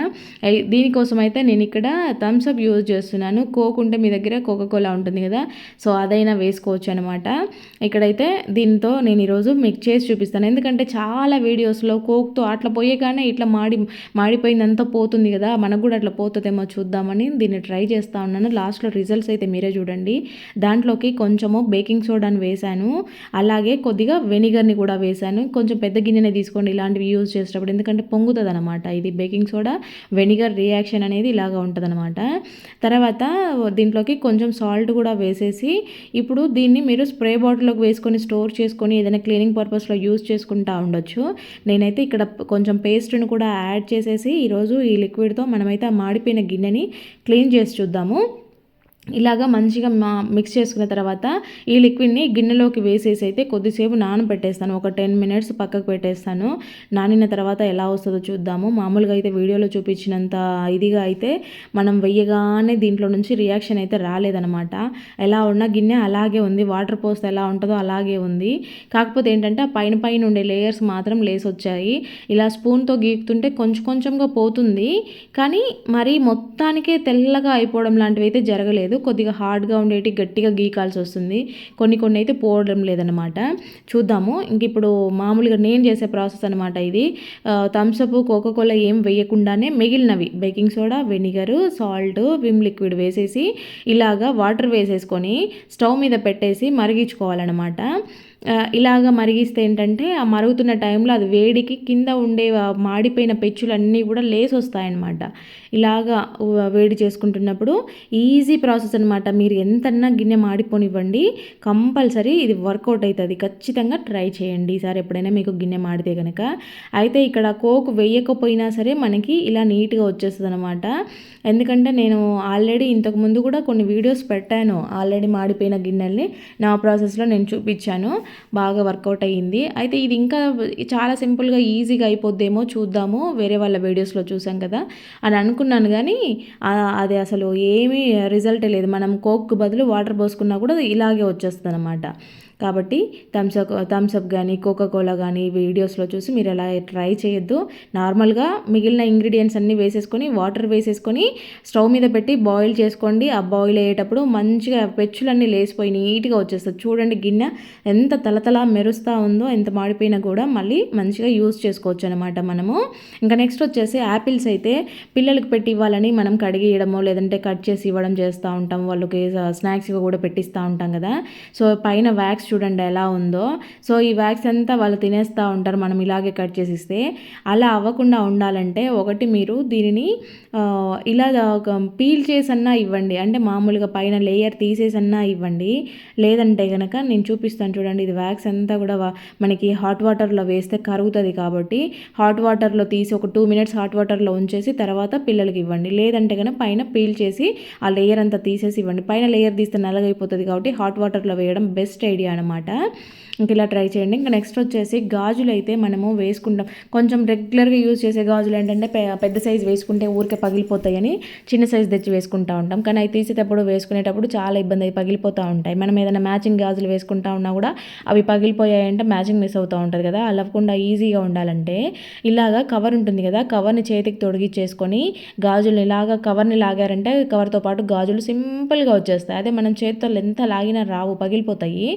దీనికోసం అయితే నేను ఇక్కడ థమ్స్అప్ యూజ్ చేస్తున్నాను. కోక్ ఉంటే మీ దగ్గర కోకోకోలా ఉంటుంది కదా, సో అదైనా వేసుకోవచ్చు అనమాట. ఇక్కడైతే దీంతో నేను ఈరోజు మీకు చేసి చూపిస్తాను. ఎందుకంటే చాలా వీడియోస్లో కోక్తో అట్లా పోయేగానే ఇట్లా మాడిపోయిందంతా పోతుంది కదా, మనకు కూడా అట్లా పోతుందేమో చూద్దామని దీన్ని ట్రై చేస్తూ ఉన్నాను. లాస్ట్లో రిజల్ట్స్ అయితే మీరే చూడండి. దాంట్లోకి కొంచెము బేకింగ్ సోడాని వేశాను, అలాగే కొద్దిగా వెనిగర్ని కూడా వేశాను. కొంచెం పెద్ద గిన్నెనే తీసుకోండి ఇలాంటివి యూజ్ చేసేటప్పుడు, ఎందుకంటే పొంగుతుంది అనమాట. ఇది బేకింగ్ సోడా వెనిగర్ రియాక్షన్ అనేది ఇలాగా ఉంటుంది అనమాట. తర్వాత దీంట్లోకి కొంచెం సాల్ట్ కూడా వేసేసి ఇప్పుడు దీన్ని మీరు స్ప్రే బాటిల్లోకి వేసుకొని స్టోర్ చేసుకొని ఏదైనా క్లీనింగ్ పర్పస్లో యూజ్ చేసుకుంటూ ఉండొచ్చు. నేనైతే ఇక్కడ కొంచెం పేస్ట్ని కూడా యాడ్ చేసేసి ఈరోజు ఈ లిక్విడ్తో మనమైతే ఆ మాడిపోయిన గిన్నెని క్లీన్ చేసి చూద్దాము. ఇలాగా మంచిగా మిక్స్ చేసుకున్న తర్వాత ఈ లిక్విడ్ని గిన్నెలోకి వేసేసి అయితే కొద్దిసేపు నానబెట్టేస్తాను. ఒక 10 మినిట్స్ పక్కకు పెట్టేస్తాను. నానిన తర్వాత ఎలా వస్తుందో చూద్దాము. మామూలుగా అయితే వీడియోలో చూపించినంత ఇదిగా అయితే మనం వెయ్యగానే దీంట్లో నుంచి రియాక్షన్ అయితే రాలేదనమాట. ఎలా ఉన్న గిన్నె అలాగే ఉంది, వాటర్ పోస్తే ఎలా ఉంటుందో అలాగే ఉంది. కాకపోతే ఏంటంటే ఆ పైన పైన ఉండే లేయర్స్ మాత్రం లేసి వచ్చాయి. ఇలా స్పూన్తో గీకుతుంటే కొంచెం కొంచెంగా పోతుంది, కానీ మరీ మొత్తానికే తెల్లగా అయిపోవడం లాంటివి అయితే జరగలేదు. కొద్దిగా హార్డ్గా ఉండేటి గట్టిగా గీకాల్సి వస్తుంది. కొన్ని అయితే పోవడం లేదనమాట. చూద్దాము. ఇంక ఇప్పుడు మామూలుగా నేను చేసే ప్రాసెస్ అనమాట ఇది. థమ్స్అప్ కోకోకోలా ఏం వేయకుండానే మిగిలినవి baking soda, vinegar, salt, Vim liquid వేసేసి ఇలాగా వాటర్ వేసేసుకొని స్టవ్ మీద పెట్టేసి మరిగించుకోవాలన్నమాట. ఇలాగ మరిగిస్తే ఏంటంటే ఆ మరుగుతున్న టైంలో అది వేడికి కింద ఉండే మాడిపోయిన పెచ్చులన్నీ కూడా లేసి వస్తాయన్నమాట. ఇలాగా వేడి చేసుకుంటున్నప్పుడు ఈజీ ప్రాసెస్ అనమాట. మీరు ఎంతన్నా గిన్నె మాడిపోనివ్వండి, కంపల్సరీ ఇది వర్కౌట్ అవుతుంది. ఖచ్చితంగా ట్రై చేయండి ఈసారి ఎప్పుడైనా మీకు గిన్నె మాడితే కనుక. అయితే ఇక్కడ కోక్ వేయకపోయినా సరే మనకి ఇలా నీట్గా వచ్చేస్తుంది అనమాట. ఎందుకంటే నేను ఆల్రెడీ ఇంతకుముందు కూడా కొన్ని వీడియోస్ పెట్టాను, ఆల్రెడీ మాడిపోయిన గిన్నెల్ని నా ప్రాసెస్లో నేను చూపించాను. బాగా వర్కౌట్ అయ్యింది. అయితే ఇది ఇంకా చాలా సింపుల్గా ఈజీగా అయిపోద్దేమో చూద్దాము, వేరే వాళ్ళ వీడియోస్లో చూసాం కదా అని అనుకున్నాను, కానీ అది అసలు ఏమీ రిజల్ట్ లేదు. మనం కోక్ బదులు వాటర్ పోసుకున్నా కూడా ఇలాగే వచ్చేస్తుంది అనమాట. కాబట్టి థమ్స్అప్ కానీ కోకోకోలా కానీ వీడియోస్లో చూసి మీరు ఎలా ట్రై చేయొద్దు. నార్మల్గా మిగిలిన ఇంగ్రీడియంట్స్ అన్నీ వేసేసుకొని వాటర్ వేసేసుకొని స్టవ్ మీద పెట్టి బాయిల్ చేసుకోండి. ఆ బాయిల్ అయ్యేటప్పుడు మంచిగా పెచ్చులన్నీ లేసిపోయి నీట్గా వచ్చేస్తుంది. చూడండి గిన్నె ఎంత తలతల మెరుస్తూ ఉందో, ఎంత మాడిపోయినా కూడా మళ్ళీ మంచిగా యూజ్ చేసుకోవచ్చు అనమాట మనము. ఇంకా నెక్స్ట్ వచ్చేసి యాపిల్స్ అయితే పిల్లలకి పెట్టి ఇవ్వాలని మనం కడిగి ఇవ్వడమో లేదంటే కట్ చేసి ఇవ్వడం చేస్తూ ఉంటాం. వాళ్ళకి స్నాక్స్గా కూడా పెట్టిస్తూ ఉంటాం కదా. సో పైన వ్యాక్స్ చూడండి ఎలా ఉందో. సో ఈ వ్యాక్స్ అంతా వాళ్ళు తినేస్తూ ఉంటారు మనం ఇలాగే కట్ చేసి ఇస్తే. అలా అవ్వకుండా ఉండాలంటే ఒకటి మీరు దీనిని ఇలా పీల్ చేసన్నా ఇవ్వండి, అంటే మామూలుగా పైన లేయర్ తీసేసన్నా ఇవ్వండి. లేదంటే కనుక నేను చూపిస్తాను చూడండి, ఇది వ్యాక్స్ అంతా కూడా మనకి హాట్ వాటర్లో వేస్తే కరుగుతుంది. కాబట్టి హాట్ వాటర్లో తీసి ఒక 2 మినిట్స్ హాట్ వాటర్లో ఉంచేసి తర్వాత పిల్లలకి ఇవ్వండి. లేదంటే కనుక పైన పీల్ చేసి ఆ లేయర్ అంతా తీసేసి ఇవ్వండి. పైన లేయర్ తీస్తే నల్లగైపోతుంది కాబట్టి హాట్ వాటర్లో వేయడం బెస్ట్ ఐడియా అనమాట. ఇంక ఇలా ట్రై చేయండి. ఇంకా నెక్స్ట్ వచ్చేసి గాజులు అయితే మనము వేసుకుంటాం. కొంచెం రెగ్యులర్గా యూజ్ చేసే గాజులు ఏంటంటే పెద్ద సైజు వేసుకుంటే ఊరికే పగిలిపోతాయని చిన్న సైజు తెచ్చి వేసుకుంటూ ఉంటాం. కానీ అవి తీసేటప్పుడు వేసుకునేటప్పుడు చాలా ఇబ్బంది, అవి పగిలిపోతూ ఉంటాయి. మనం ఏదైనా మ్యాచింగ్ గాజులు వేసుకుంటా ఉన్నా కూడా అవి పగిలిపోయాయంటే మ్యాచింగ్ మిస్ అవుతూ ఉంటుంది కదా. అలా అవ్వకుండా ఈజీగా ఉండాలంటే ఇలాగా కవర్ ఉంటుంది కదా, కవర్ని చేతికి తొడిగిచ్చేసుకొని గాజులు ఇలాగా కవర్ని లాగారంటే కవర్తో పాటు గాజులు సింపుల్గా వచ్చేస్తాయి. అదే మనం చేతితో ఎంత లాగినా రావు, పగిలిపోతాయి.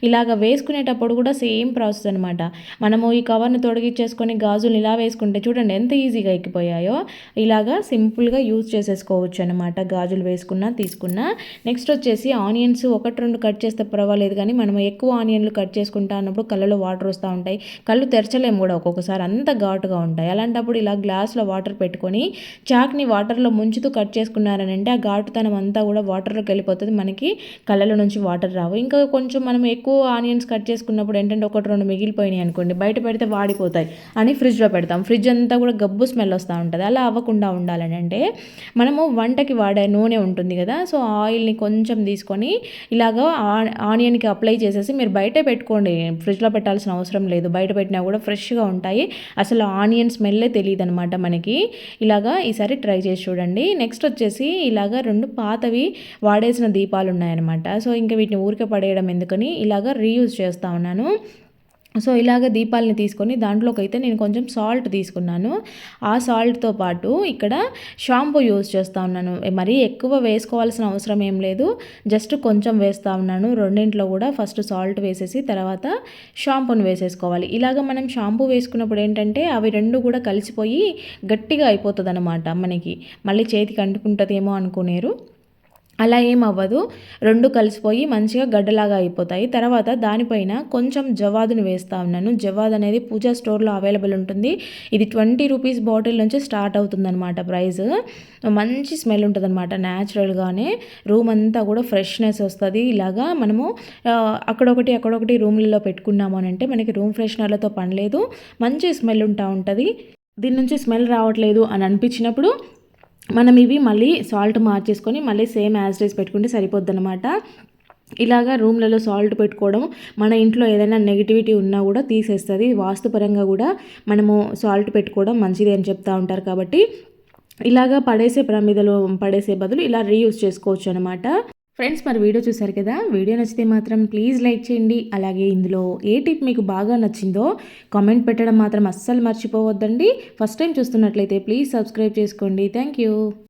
ఇలాగ వేసుకునేటప్పుడు కూడా సేమ్ ప్రాసెస్ అనమాట. మనము ఈ కవర్ని తొడిగిచ్చేసుకొని గాజులు ఇలా వేసుకుంటే చూడండి ఎంత ఈజీగా ఎక్కిపోయాయో. ఇలాగా సింపుల్గా యూజ్ చేసేసుకోవచ్చు అనమాట, గాజులు వేసుకున్నా తీసుకున్నా. నెక్స్ట్ వచ్చేసి ఆనియన్స్ 1-2 కట్ చేస్తే పర్వాలేదు, కానీ మనం ఎక్కువ ఆనియన్లు కట్ చేసుకుంటా అన్నప్పుడు కళ్ళలో వాటర్ వస్తూ ఉంటాయి, కళ్ళు తెరచలేము కూడా ఒక్కొక్కసారి, అంత ఘాటుగా ఉంటాయి. అలాంటప్పుడు ఇలా గ్లాస్లో వాటర్ పెట్టుకొని చాక్ని వాటర్లో ముంచుతూ కట్ చేసుకున్నారనంటే ఆ ఘాటుతనం అంతా కూడా వాటర్లోకి వెళ్ళిపోతుంది, మనకి కళ్ళలో నుంచి వాటర్ రావు. ఇంకా కొంచెం మనం ఎక్కువ ఎక్కువ ఆనియన్స్ కట్ చేసుకున్నప్పుడు ఏంటంటే ఒకటి రెండు మిగిలిపోయినాయి అనుకోండి, బయట పెడితే వాడిపోతాయి అని ఫ్రిడ్జ్లో పెడతాం. ఫ్రిడ్జ్ అంతా కూడా గబ్బు స్మెల్ వస్తూ ఉంటుంది. అలా అవ్వకుండా ఉండాలని అంటే మనము వంటకి వాడే నూనె ఉంటుంది కదా, సో ఆయిల్ని కొంచెం తీసుకొని ఇలాగ ఆనియన్కి అప్లై చేసేసి మీరు బయటే పెట్టుకోండి, ఫ్రిడ్జ్లో పెట్టాల్సిన అవసరం లేదు. బయట పెట్టినా కూడా ఫ్రెష్గా ఉంటాయి, అసలు ఆనియన్ స్మెల్లే తెలియదు అనమాట మనకి. ఇలాగా ఈసారి ట్రై చేసి చూడండి. నెక్స్ట్ వచ్చేసి ఇలాగ 2 పాతవి వాడేసిన దీపాలు ఉన్నాయన్నమాట. సో ఇంకా వీటిని ఊరికే పడేయడం ఎందుకని ఇలాగ రీయూజ్ చేస్తూ ఉన్నాను. సో ఇలాగ దీపాలని తీసుకొని దాంట్లోకి అయితే నేను కొంచెం సాల్ట్ తీసుకున్నాను. ఆ సాల్ట్తో పాటు ఇక్కడ షాంపూ యూజ్ చేస్తూ ఉన్నాను. మరీ ఎక్కువ వేసుకోవాల్సిన అవసరం ఏం లేదు, జస్ట్ కొంచెం వేస్తూ ఉన్నాను. రెండింట్లో కూడా ఫస్ట్ సాల్ట్ వేసేసి తర్వాత షాంపూని వేసేసుకోవాలి. ఇలాగ మనం షాంపూ వేసుకున్నప్పుడు ఏంటంటే అవి రెండు కూడా కలిసిపోయి గట్టిగా అయిపోతుంది అనమాట. మనకి మళ్ళీ చేతికి అంటుకుంటుందేమో అనుకునేరు, అలా ఏం అవ్వదు. రెండు కలిసిపోయి మంచిగా గడ్డలాగా అయిపోతాయి. తర్వాత దానిపైన కొంచెం జవాదుని వేస్తూ ఉన్నాను. జవాద్ అనేది పూజా స్టోర్లో అవైలబుల్ ఉంటుంది. ఇది 20 రూపీస్ బాటిల్ నుంచి స్టార్ట్ అవుతుందన్నమాట ప్రైస్. మంచి స్మెల్ ఉంటుంది అనమాట. న్యాచురల్గానే రూమ్ అంతా కూడా ఫ్రెష్నెస్ వస్తుంది. ఇలాగా మనము అక్కడొకటి రూమ్లలో పెట్టుకున్నాము అని అంటే మనకి రూమ్ ఫ్రెషనర్లతో పని లేదు, మంచి స్మెల్ ఉంటుంది. దీని నుంచి స్మెల్ రావట్లేదు అని అనిపించినప్పుడు మనం ఇవి మళ్ళీ సాల్ట్ మార్చేసుకొని మళ్ళీ సేమ్ యాజ్ డేస్ పెట్టుకుంటే సరిపోద్ది అనమాట. ఇలాగా రూమ్లలో సాల్ట్ పెట్టుకోవడం మన ఇంట్లో ఏదైనా నెగిటివిటీ ఉన్నా కూడా తీసేస్తుంది. వాస్తుపరంగా కూడా మనము సాల్ట్ పెట్టుకోవడం మంచిది అని చెప్తూ ఉంటారు. కాబట్టి ఇలాగా ప్రమిదలో పడేసే బదులు ఇలా రీయూజ్ చేసుకోవచ్చు అనమాట. ఫ్రెండ్స్, మరి వీడియో చూసారు కదా, వీడియో నచ్చితే మాత్రం ప్లీజ్ లైక్ చేయండి. అలాగే ఇందులో ఏ టిప్ మీకు బాగా నచ్చిందో కామెంట్ పెట్టడం మాత్రం అస్సలు మర్చిపోవద్దండి. ఫస్ట్ టైం చూస్తున్నట్లయితే ప్లీజ్ సబ్స్క్రైబ్ చేసుకోండి. Thank you.